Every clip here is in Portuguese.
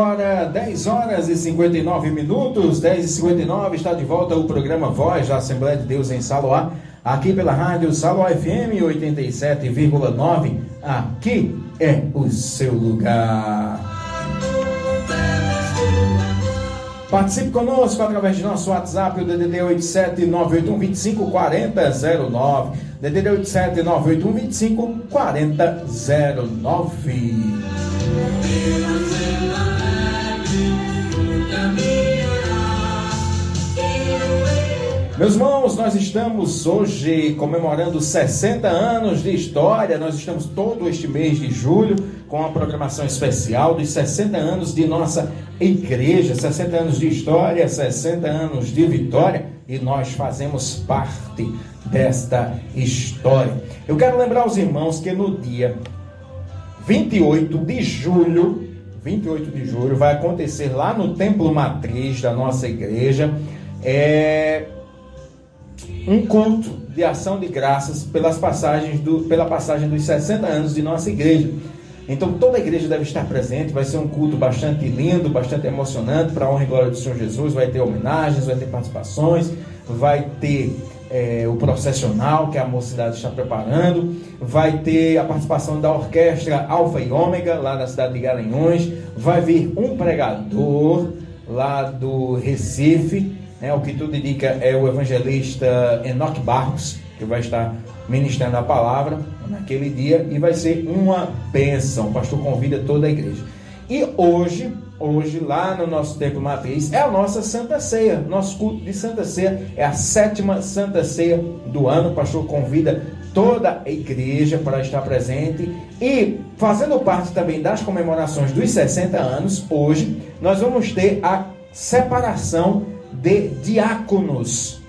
agora 10 horas e 59 minutos, 10h59, está de volta o programa Voz da Assembleia de Deus em Saloá, aqui pela rádio Saloá FM 87,9, aqui é o seu lugar. Participe conosco através de nosso WhatsApp, o DDD 87981254009, DDD 87981254009. Meus irmãos, nós estamos hoje comemorando 60 anos de história. Nós estamos todo este mês de julho com a programação especial dos 60 anos de nossa igreja, 60 anos de história, 60 anos de vitória, e nós fazemos parte desta história. Eu quero lembrar aos irmãos que no dia 28 de julho vai acontecer lá no Templo Matriz da nossa igreja um culto de ação de graças pela passagem dos 60 anos de nossa igreja. Então toda a igreja deve estar presente. Vai ser um culto bastante lindo, bastante emocionante, para a honra e glória do Senhor Jesus. Vai ter homenagens, vai ter participações, vai ter o processional que a mocidade está preparando, vai ter a participação da orquestra Alfa e Ômega lá da cidade de Garanhuns, vai vir um pregador lá do Recife, o que tudo indica é o evangelista Enoque Barros, que vai estar ministrando a palavra naquele dia, e vai ser uma bênção. O pastor convida toda a igreja. E hoje lá no nosso Templo Matriz é a nossa Santa Ceia. Nosso culto de Santa Ceia é a 7ª Santa Ceia do ano. O pastor convida toda a igreja para estar presente, e fazendo parte também das comemorações dos 60 anos, hoje nós vamos ter a separação de diáconos,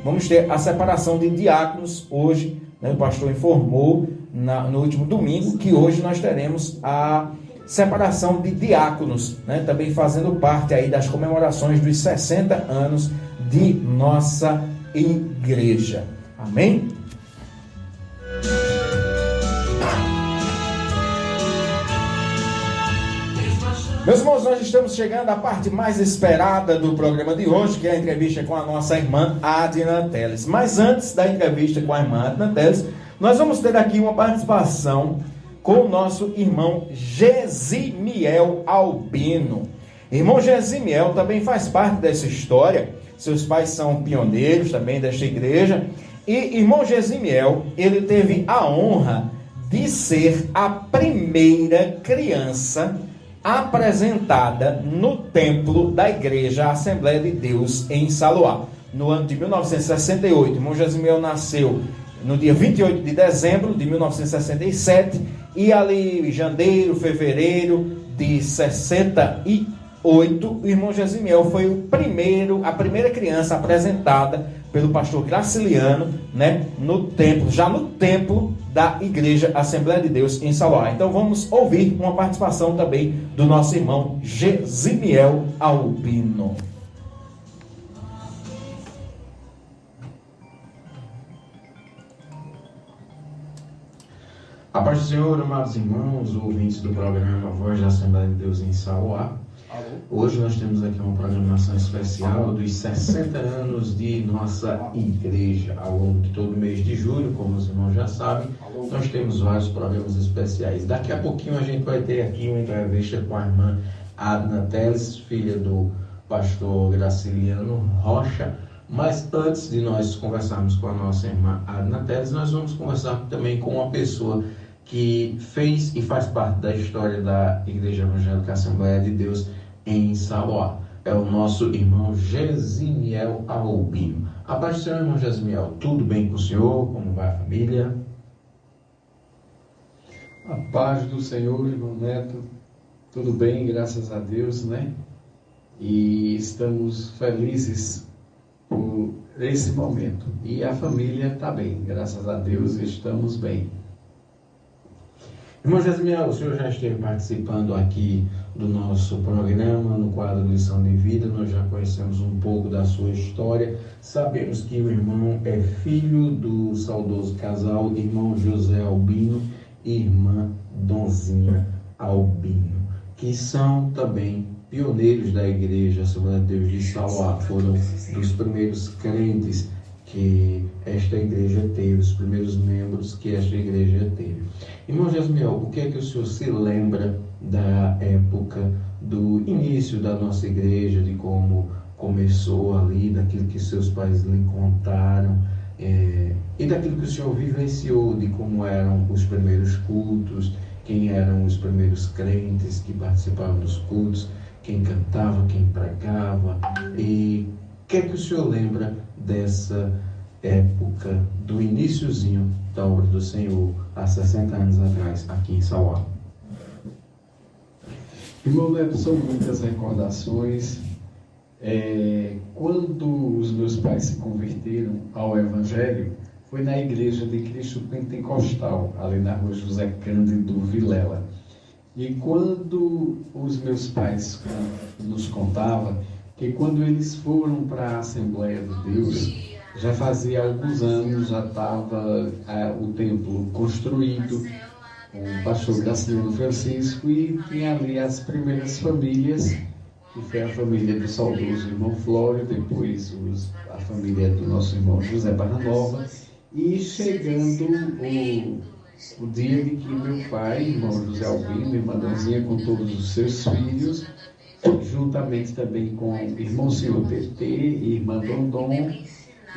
Vamos ter a separação de diáconos hoje, O pastor informou no último domingo que hoje nós teremos a separação de diáconos, Também fazendo parte aí das comemorações dos 60 anos de nossa igreja. Amém? Meus irmãos, nós estamos chegando à parte mais esperada do programa de hoje, que é a entrevista com a nossa irmã Adna Teles. Mas antes da entrevista com a irmã Adna Teles, nós vamos ter aqui uma participação com o nosso irmão Gesimiel Albino. Irmão Gesimiel também faz parte dessa história. Seus pais são pioneiros também desta igreja. E irmão Gesimiel, ele teve a honra de ser a primeira criança apresentada no templo da igreja Assembleia de Deus em Saloá, no ano de 1968. Irmão Gesimiel nasceu no dia 28 de dezembro de 1967, e ali em janeiro, fevereiro de 68, o irmão Gesimiel foi a primeira criança apresentada pelo pastor Graciliano, no templo da igreja Assembleia de Deus em Saloá. Então vamos ouvir uma participação também do nosso irmão Gesimiel Albino. A paz do Senhor, amados irmãos, ouvintes do programa Voz da Assembleia de Deus em Saloá. Hoje nós temos aqui uma programação especial dos 60 anos de nossa igreja. Ao longo de todo o mês de julho, como os irmãos já sabem, nós temos vários programas especiais. Daqui a pouquinho a gente vai ter aqui uma entrevista com a irmã Adna Teles, filha do pastor Graciliano Rocha. Mas antes de nós conversarmos com a nossa irmã Adna Teles, nós vamos conversar também com uma pessoa que fez e faz parte da história da Igreja Evangélica Assembleia de Deus em Saloá. É o nosso irmão Gesimiel Albino. A paz do Senhor, irmão Gesimiel. Tudo bem com o senhor? Como vai a família? A paz do Senhor, irmão Neto. Tudo bem, graças a Deus, E estamos felizes por esse momento. E a família está bem, graças a Deus, estamos bem. Irmão Gesimiel, o senhor já esteve participando aqui do nosso programa, no quadro Lição de Vida. Nós já conhecemos um pouco da sua história. Sabemos que o irmão é filho do saudoso casal, irmão José Albino e irmã Donzinha Albino, que são também pioneiros da igreja Assembleia de Deus de Sauá, foram dos primeiros crentes que esta igreja teve, os primeiros membros que esta igreja teve. Irmão Jasmiel, o que é que o senhor se lembra da época do início da nossa igreja, de como começou ali, daquilo que seus pais lhe contaram, e daquilo que o senhor vivenciou, de como eram os primeiros cultos, quem eram os primeiros crentes que participavam dos cultos, quem cantava, quem pregava, e o que é que o senhor lembra dessa época, do iniciozinho da obra do Senhor, há 60 anos atrás, aqui em Sauá? Irmão Neto, são muitas recordações. Quando os meus pais se converteram ao Evangelho, foi na Igreja de Cristo Pentecostal, ali na rua José Cândido Vilela. E quando os meus pais nos contavam que quando eles foram para a Assembleia de Deus, já fazia alguns anos, já estava o templo construído, com o pastor Graciliano Francisco, e tinha ali as primeiras famílias, que foi a família do saudoso irmão Flório, depois a família do nosso irmão José Barranova, e chegando o dia de que meu pai, irmão José Albino, irmã Donzinha, com todos os seus filhos, juntamente também com o irmão Senhor TT, irmã Dondon,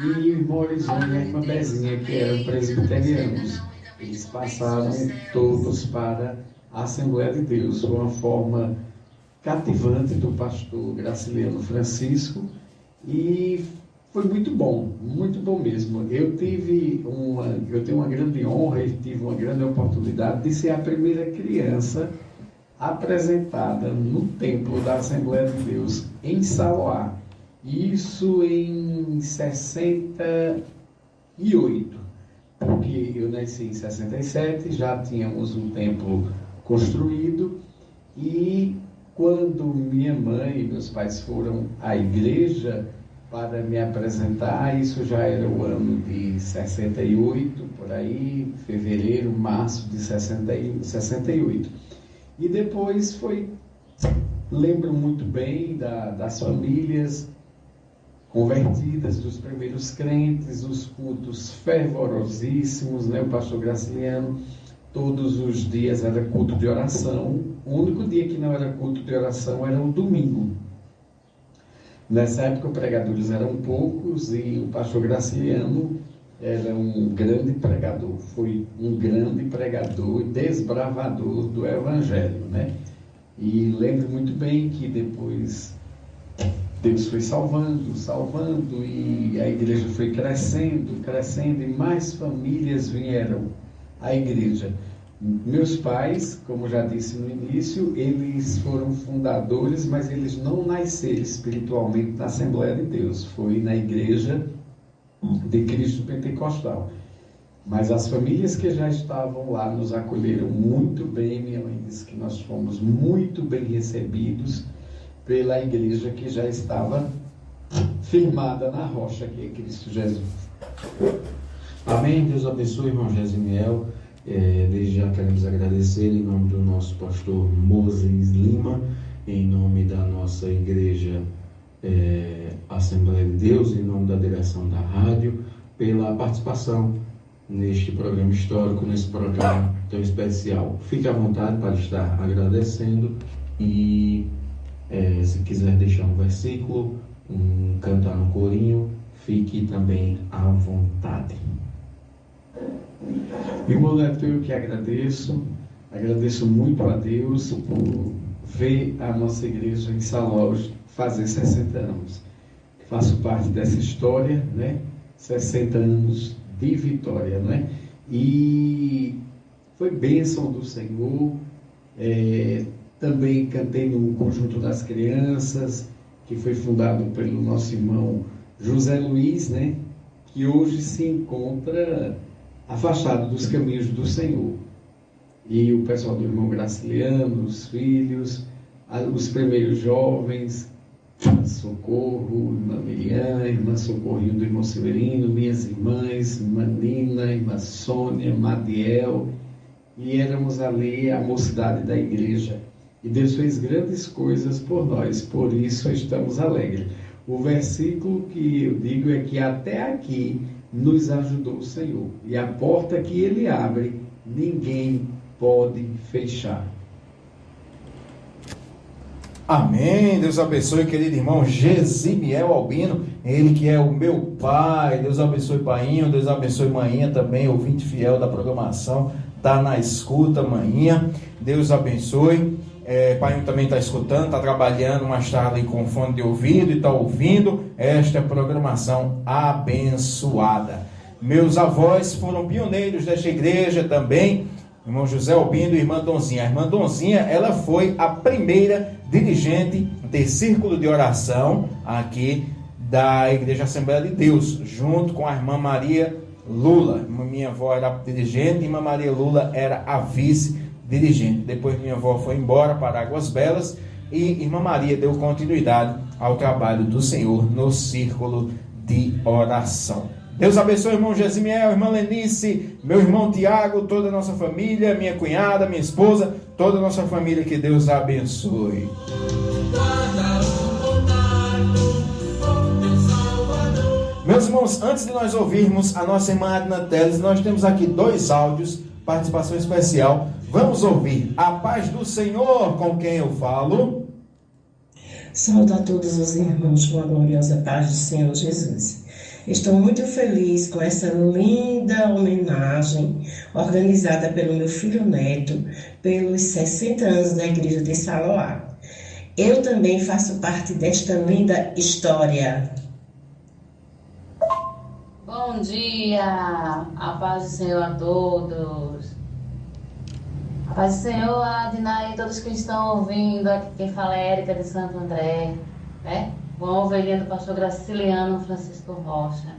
e o irmão Horizonte e a irmã Bezinha, que eram presbiterianos. Eles passaram todos para a Assembleia de Deus. Foi uma forma cativante do pastor Graciliano Francisco, e foi muito bom mesmo. Eu tenho uma grande honra e tive uma grande oportunidade de ser a primeira criança apresentada no templo da Assembleia de Deus em Sauá. Isso em 68, porque eu nasci em 67, já tínhamos um templo construído, e quando minha mãe e meus pais foram à igreja para me apresentar, isso já era o ano de 68, por aí, fevereiro, março de 68. E depois lembro muito bem das famílias convertidas, dos primeiros crentes, os cultos fervorosíssimos, né? O pastor Graciliano, todos os dias era culto de oração. O único dia que não era culto de oração era o domingo. Nessa época, os pregadores eram poucos e o pastor Graciliano era um grande pregador, foi um grande pregador, desbravador do Evangelho, né? E lembro muito bem que depois Deus foi salvando, e a igreja foi crescendo, e mais famílias vieram à igreja. Meus pais, como já disse no início, eles foram fundadores, mas eles não nasceram espiritualmente na Assembleia de Deus, foi na Igreja de Cristo Pentecostal. Mas as famílias que já estavam lá nos acolheram muito bem. Minha mãe disse que nós fomos muito bem recebidos pela igreja que já estava firmada na rocha, que é Cristo Jesus. Amém. Deus abençoe, irmão Jasmiel. Desde já queremos agradecer em nome do nosso pastor Moses Lima, em nome da nossa igreja Assembleia de Deus, em nome da direção da rádio, pela participação neste programa histórico, nesse programa tão especial. Fique à vontade para estar agradecendo e se quiser deixar um versículo, cantar um corinho, fique também à vontade. Irmão Neto, eu que agradeço muito a Deus por ver a nossa igreja em Sauá fazer 60 anos. Faço parte dessa história, né? 60 anos de vitória, né? E foi bênção do Senhor. Também cantei no Conjunto das Crianças, que foi fundado pelo nosso irmão José Luiz, né? Que hoje se encontra afastado dos caminhos do Senhor. E o pessoal do irmão Graciliano, os filhos, os primeiros jovens, Socorro, irmã Miriam, irmã Socorrinho do irmão Severino, minhas irmãs, irmã Nina, irmã Sônia, Madiel, e éramos ali a mocidade da igreja. E Deus fez grandes coisas por nós, por isso estamos alegres. O versículo que eu digo é que até aqui nos ajudou o Senhor. E a porta que Ele abre, ninguém pode fechar. Amém. Deus abençoe, querido irmão Gesimiel Albino, ele que é o meu pai. Deus abençoe, painho. Deus abençoe, maninha também, ouvinte fiel da programação. Está na escuta, maninha. Deus abençoe. Painho também está escutando, está trabalhando, mas está ali com fone de ouvido e está ouvindo esta programação abençoada. Meus avós foram pioneiros desta igreja também. Irmão José Albino e irmã Donzinha. A irmã Donzinha, ela foi a primeira dirigente de círculo de oração aqui da Igreja Assembleia de Deus, junto com a irmã Maria Lula. Minha avó era dirigente e irmã Maria Lula era a vice-dirigente. Depois minha avó foi embora para Águas Belas e irmã Maria deu continuidade ao trabalho do Senhor no círculo de oração. Deus abençoe, irmão Gesimiel, irmã Lenice, meu irmão Tiago, toda a nossa família, minha cunhada, minha esposa, toda a nossa família, que Deus abençoe. Meus irmãos, antes de nós ouvirmos a nossa irmã Adna Teles, nós temos aqui 2 áudios, participação especial. Vamos ouvir a paz do Senhor com quem eu falo. Saúdo a todos os irmãos com a gloriosa paz do Senhor Jesus. Estou muito feliz com essa linda homenagem organizada pelo meu filho neto pelos 60 anos da Igreja de Saloá. Eu também faço parte desta linda história. Bom dia, a paz do Senhor a todos. A paz do Senhor, Adna e todos que estão ouvindo. Aqui quem fala é Érica de Santo André, né? Uma ovelhinha do pastor Graciliano Francisco Rocha.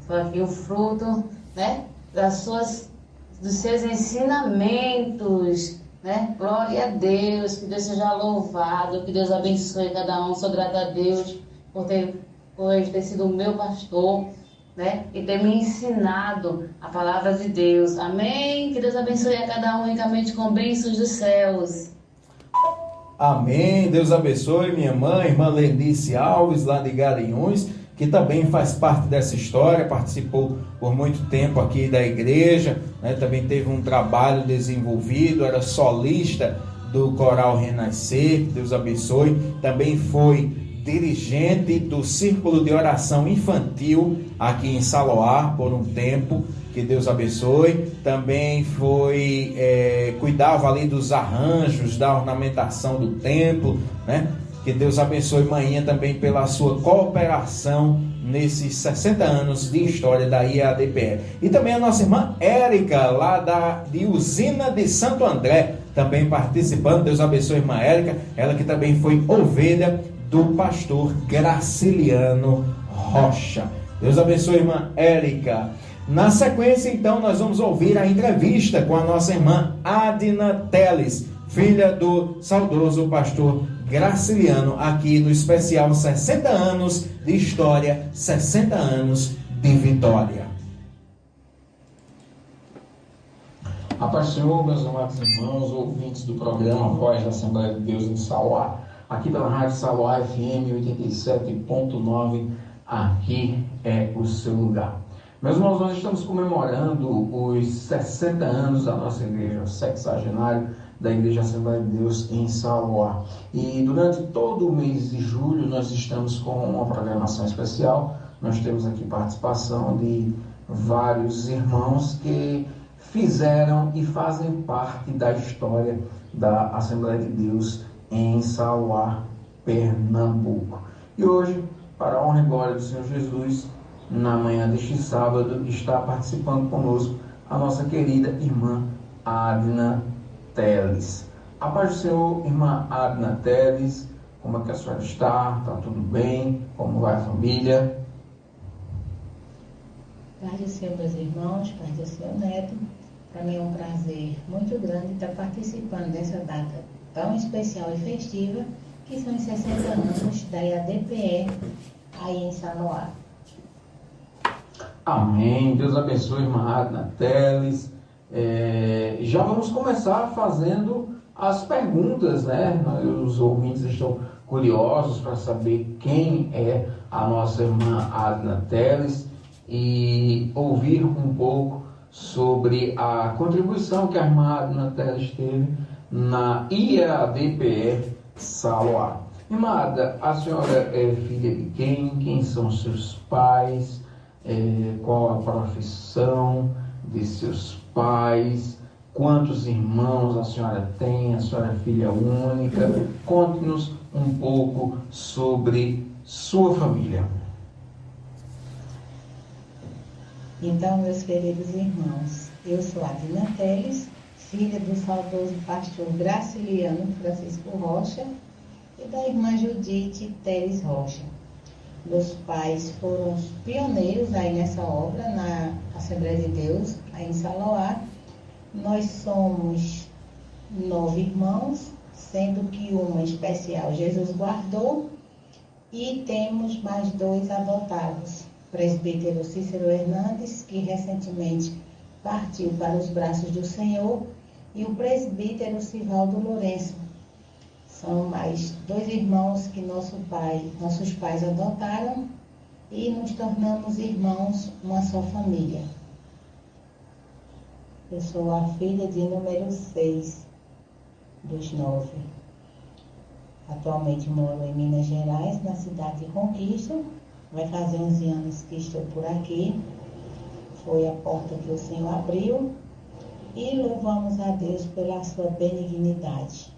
Foi aqui o fruto, né, dos seus ensinamentos, né? Glória a Deus, que Deus seja louvado, que Deus abençoe cada um. Sou grata a Deus por ele ter sido o meu pastor, né, e ter me ensinado a palavra de Deus. Amém? Que Deus abençoe a cada um ricamente com bênçãos dos céus. Amém. Deus abençoe minha mãe, irmã Lenice Alves, lá de Garanhuns, que também faz parte dessa história, participou por muito tempo aqui da igreja, né? Também teve um trabalho desenvolvido, era solista do Coral Renascer. Deus abençoe. Também foi dirigente do Círculo de Oração Infantil aqui em Saloá por um tempo. Que Deus abençoe. Também cuidava ali dos arranjos, da ornamentação do templo, né? Que Deus abençoe manhã também pela sua cooperação nesses 60 anos de história da IADPE. E também a nossa irmã Érica, lá de Usina de Santo André, também participando. Deus abençoe a irmã Érica, ela que também foi ovelha do pastor Graciliano Rocha. Deus abençoe a irmã Érica. Na sequência, então, nós vamos ouvir a entrevista com a nossa irmã Adna Teles, filha do saudoso pastor Graciliano, aqui no especial 60 anos de história, 60 anos de vitória. A paz do Senhor, meus amados irmãos, ouvintes do programa Voz da Assembleia de Deus em Saloá, aqui pela Rádio Saloá FM 87.9, aqui é o seu lugar. Meus irmãos, nós estamos comemorando os 60 anos da nossa igreja, sexagenário da Igreja Assembleia de Deus em Saloá. E durante todo o mês de julho nós estamos com uma programação especial. Nós temos aqui participação de vários irmãos que fizeram e fazem parte da história da Assembleia de Deus em Saloá, Pernambuco. E hoje, para a honra e glória do Senhor Jesus, na manhã deste sábado, está participando conosco a nossa querida irmã Adna Teles. A paz do Senhor, irmã Adna Teles, como é que a senhora está? Está tudo bem? Como vai a família? Paz do Senhor, meus irmãos, paz do Senhor neto. Para mim é um prazer muito grande estar participando dessa data tão especial e festiva, que são os 60 anos da IADPE aí em Saloá. Amém. Deus abençoe, irmã Adna Teles. Já vamos começar fazendo as perguntas, né? Os ouvintes estão curiosos para saber quem é a nossa irmã Adna Teles e ouvir um pouco sobre a contribuição que a irmã Adna Teles teve na IADPE Saloá. Irmã Adna, a senhora é filha de quem? Quem são seus pais? Qual a profissão de seus pais? Quantos irmãos a senhora tem? A senhora é filha única? Conte-nos um pouco sobre sua família. Então, meus queridos irmãos, eu sou Adna Teles, filha do saudoso pastor Graciliano Francisco Rocha e da irmã Judite Teles Rocha. Meus pais foram os pioneiros aí nessa obra, na Assembleia de Deus, aí em Saloá. Nós somos 9 irmãos, sendo que uma especial Jesus guardou, e temos mais 2 adotados. O presbítero Cícero Hernandes, que recentemente partiu para os braços do Senhor, e o presbítero Sivaldo Lourenço. São mais 2 irmãos que nossos pais adotaram, e nos tornamos irmãos, uma só família. Eu sou a filha de número 6 dos 9. Atualmente moro em Minas Gerais, na cidade de Conquista. Vai fazer 11 anos que estou por aqui. Foi a porta que o Senhor abriu. E louvamos a Deus pela sua benignidade.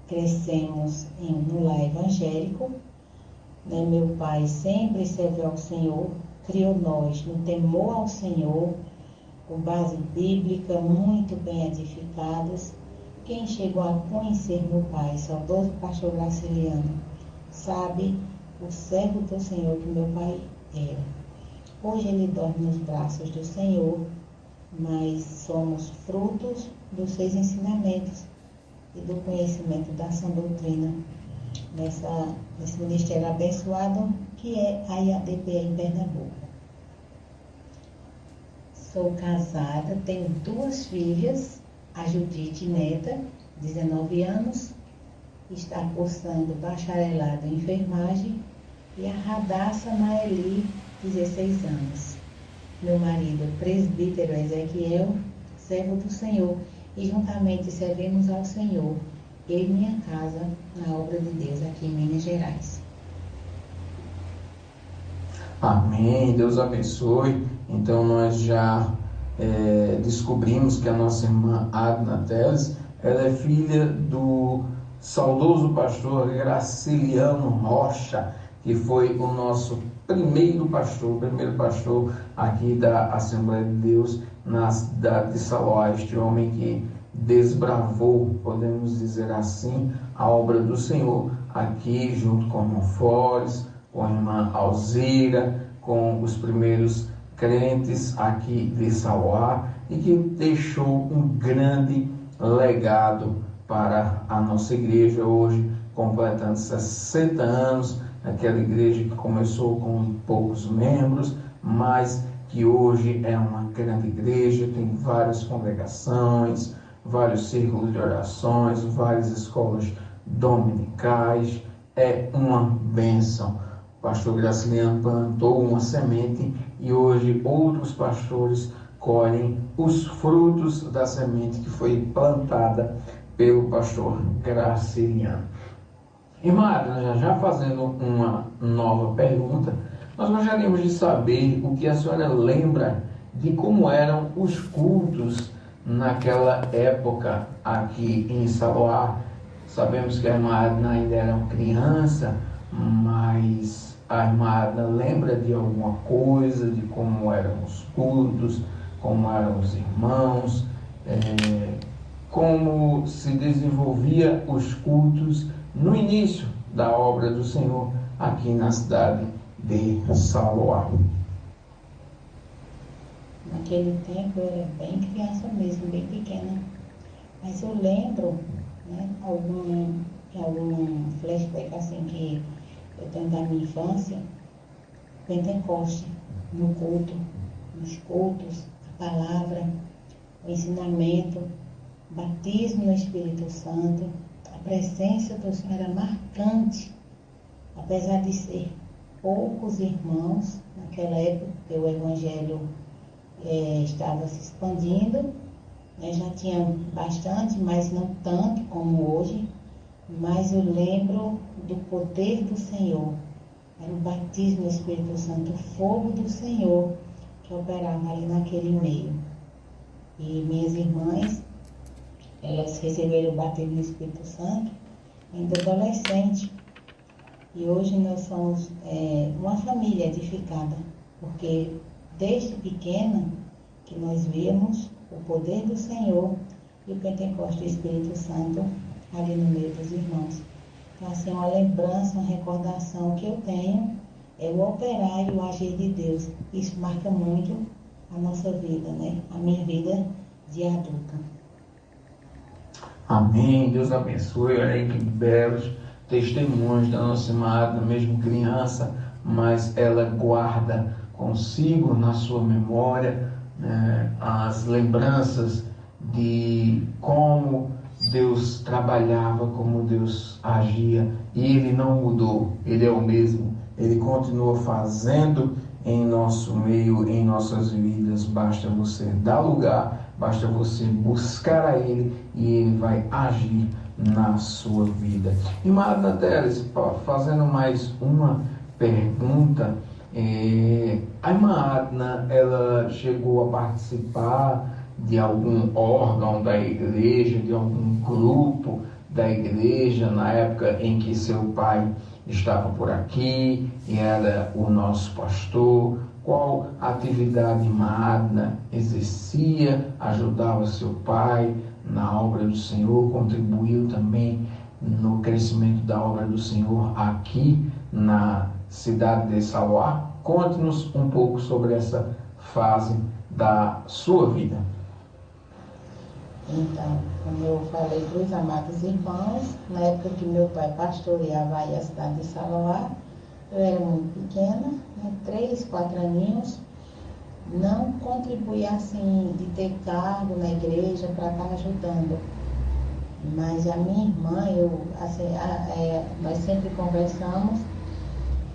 Crescemos no lar evangélico. Meu pai sempre serviu ao Senhor, criou nós no temor ao Senhor, com base bíblica, muito bem edificadas. Quem chegou a conhecer meu pai, saudoso pastor Graciliano, sabe o servo do Senhor que meu pai era. Hoje ele dorme nos braços do Senhor, mas somos frutos dos seus ensinamentos e do conhecimento da sã doutrina nesse ministério abençoado que é a IADPE em Pernambuco. Sou casada, tenho 2 filhas, a Judite Neta, 19 anos, está cursando bacharelado em enfermagem, e a Radassa Naeli, 16 anos. Meu marido, presbítero Ezequiel, servo do Senhor, e juntamente servimos ao Senhor, eu e minha casa, na obra de Deus aqui em Minas Gerais. Amém, Deus abençoe. Então nós já descobrimos que a nossa irmã Adna Teles, ela é filha do saudoso pastor Graciliano Rocha, que foi o nosso primeiro pastor aqui da Assembleia de Deus na cidade de Saloá. Este homem que desbravou, podemos dizer assim, a obra do Senhor aqui junto com o irmão Flores, com a irmã Alzeira, com os primeiros crentes aqui de Saloá, e que deixou um grande legado para a nossa igreja, hoje completando 60 anos, aquela igreja que começou com poucos membros, mas que hoje é uma grande igreja, tem várias congregações, vários círculos de orações, várias escolas dominicais. É uma bênção. O pastor Graciliano plantou uma semente e hoje outros pastores colhem os frutos da semente que foi plantada pelo pastor Graciliano. Irmã, já fazendo uma nova pergunta, nós gostaríamos de saber o que a senhora lembra de como eram os cultos naquela época aqui em Saloá. Sabemos que a irmã Adna ainda era uma criança, mas a irmã Adna lembra de alguma coisa, de como eram os cultos, como eram os irmãos, como se desenvolvia os cultos no início da obra do Senhor aqui na cidade de Saloá. Naquele tempo eu era bem criança mesmo, bem pequena. Mas eu lembro, algum flashback assim que eu tenho da minha infância, Pentecoste, no culto, nos cultos, a palavra, o ensinamento, batismo no Espírito Santo. A presença do Senhor era marcante, apesar de ser poucos irmãos naquela época, porque o Evangelho estava se expandindo, né? Já tinha bastante, mas não tanto como hoje. Mas eu lembro do poder do Senhor. Era o batismo no Espírito Santo, o fogo do Senhor que operava ali naquele meio. E minhas irmãs, elas receberam o batismo no Espírito Santo ainda adolescente. E hoje nós somos uma família edificada, porque desde pequena que nós vimos o poder do Senhor e o Pentecostes do Espírito Santo ali no meio dos irmãos. Então, assim, uma lembrança, uma recordação que eu tenho é o operar e o agir de Deus. Isso marca muito a nossa vida, né? A minha vida de adulta. Amém. Deus abençoe. Olha aí que belos testemunhos da nossa amada, mesmo criança, mas ela guarda consigo na sua memória, né, as lembranças de como Deus trabalhava, como Deus agia, e Ele não mudou, Ele é o mesmo, Ele continua fazendo em nosso meio, em nossas vidas. Basta você dar lugar, basta você buscar a Ele e Ele vai agir na sua vida. E Madna Teres, fazendo mais uma pergunta, a irmã Adna, ela chegou a participar de algum órgão da igreja, de algum grupo da igreja, na época em que seu pai estava por aqui e era o nosso pastor? Qual atividade a irmã Adna exercia? Ajudava seu pai na obra do Senhor? Contribuiu também no crescimento da obra do Senhor aqui na cidade de Sauá? Conte-nos um pouco sobre essa fase da sua vida. Então, como eu falei para os amados irmãos, na época que meu pai pastoreava aí a cidade de Sauá, eu era muito pequena, né, 3, 4 aninhos, não contribuía assim de ter cargo na igreja para estar ajudando. Mas a minha irmã, nós sempre conversamos,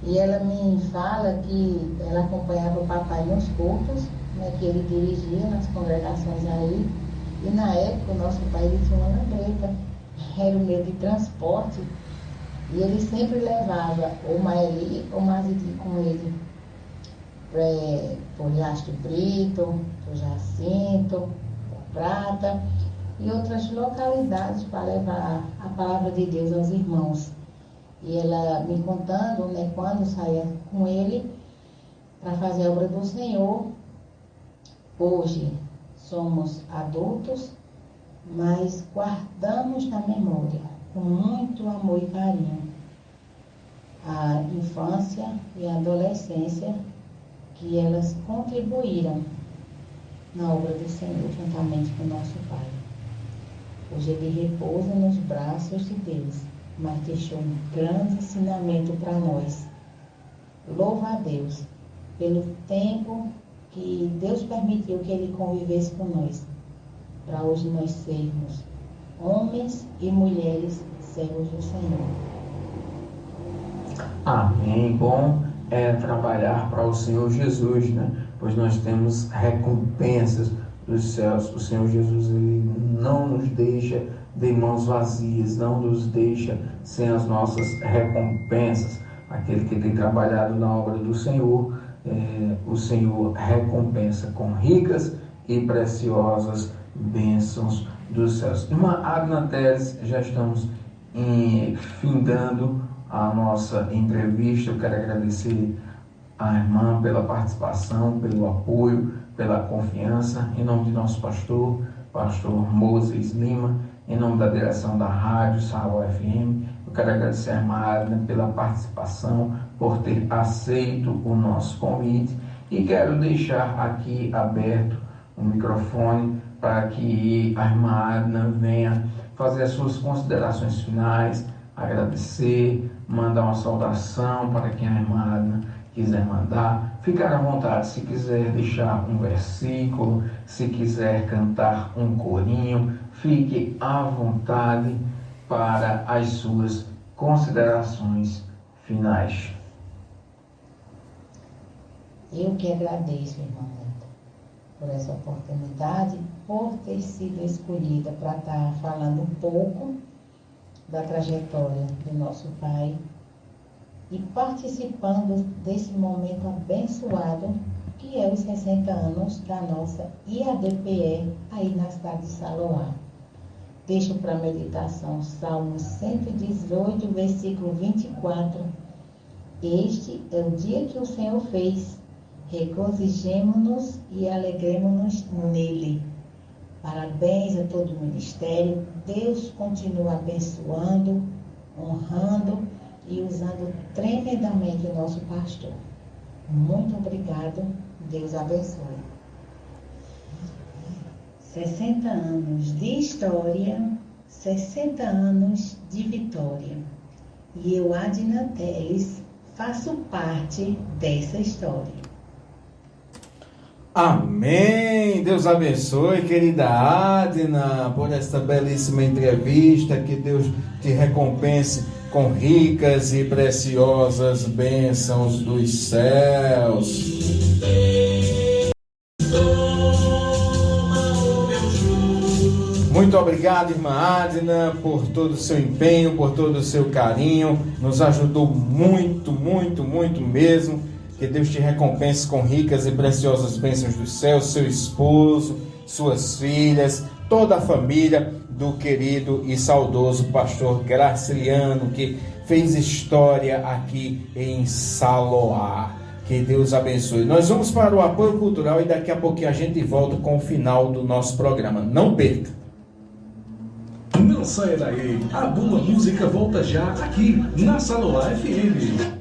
e ela me fala que ela acompanhava o papai nos cultos, né, que ele dirigia nas congregações aí. E na época o nosso pai ele tinha uma lambreta, era o meio de transporte, e ele sempre levava o Maeli ou Mazidi com ele por Riacho Brito, por Jacinto, por Prata e outras localidades para levar a palavra de Deus aos irmãos. E ela me contando, né, quando saía com ele para fazer a obra do Senhor. Hoje somos adultos, mas guardamos na memória, com muito amor e carinho, a infância e a adolescência que elas contribuíram na obra do Senhor, juntamente com o nosso Pai. Hoje ele repousa nos braços de Deus, mas deixou um grande ensinamento para nós. Louva a Deus pelo tempo que Deus permitiu que ele convivesse com nós, para hoje nós sermos homens e mulheres servos do Senhor. Amém. Bom é trabalhar para o Senhor Jesus, né? Pois nós temos recompensas dos céus. O Senhor Jesus, ele não nos deixa de mãos vazias, não nos deixa sem as nossas recompensas. Aquele que tem trabalhado na obra do Senhor, o Senhor recompensa com ricas e preciosas bênçãos dos céus. Irmã Adna Teres, já estamos findando a nossa entrevista. Eu quero agradecer à irmã pela participação, pelo apoio, pela confiança, em nome de nosso pastor Moses Lima, em nome da direção da Rádio Sauá FM. Eu quero agradecer à irmã Adna pela participação, por ter aceito o nosso convite, e quero deixar aqui aberto o microfone para que a irmã Adna venha fazer as suas considerações finais, agradecer, mandar uma saudação para quem a irmã Adna quiser mandar. ficar à vontade, se quiser deixar um versículo, se quiser cantar um corinho, fique à vontade para as suas considerações finais. Eu que agradeço, irmão Neto, por essa oportunidade, por ter sido escolhida para estar falando um pouco da trajetória do nosso pai e participando desse momento abençoado que é os 60 anos da nossa IADPE aí na cidade de Saloá. Deixo para meditação Salmo 118, versículo 24. Este é o dia que o Senhor fez. Regozijemo-nos e alegremo-nos nele. Parabéns a todo o ministério. Deus continua abençoando, honrando e usando tremendamente o nosso pastor. Muito obrigado. Deus abençoe. 60 anos de história, 60 anos de vitória. E eu, Adina Teles, faço parte dessa história. Amém! Deus abençoe, querida Adna, por esta belíssima entrevista. Que Deus te recompense com ricas e preciosas bênçãos dos céus. Muito obrigado, irmã Adna, por todo o seu empenho, por todo o seu carinho. Nos ajudou muito, muito, muito mesmo. Que Deus te recompense com ricas e preciosas bênçãos do céu, seu esposo, suas filhas, toda a família do querido e saudoso pastor Graciliano, que fez história aqui em Saloá. Que Deus abençoe. Nós vamos para o apoio cultural e daqui a pouquinho a gente volta com o final do nosso programa. Não perca! Não saia daí, a boa música volta já aqui na Saloá FM.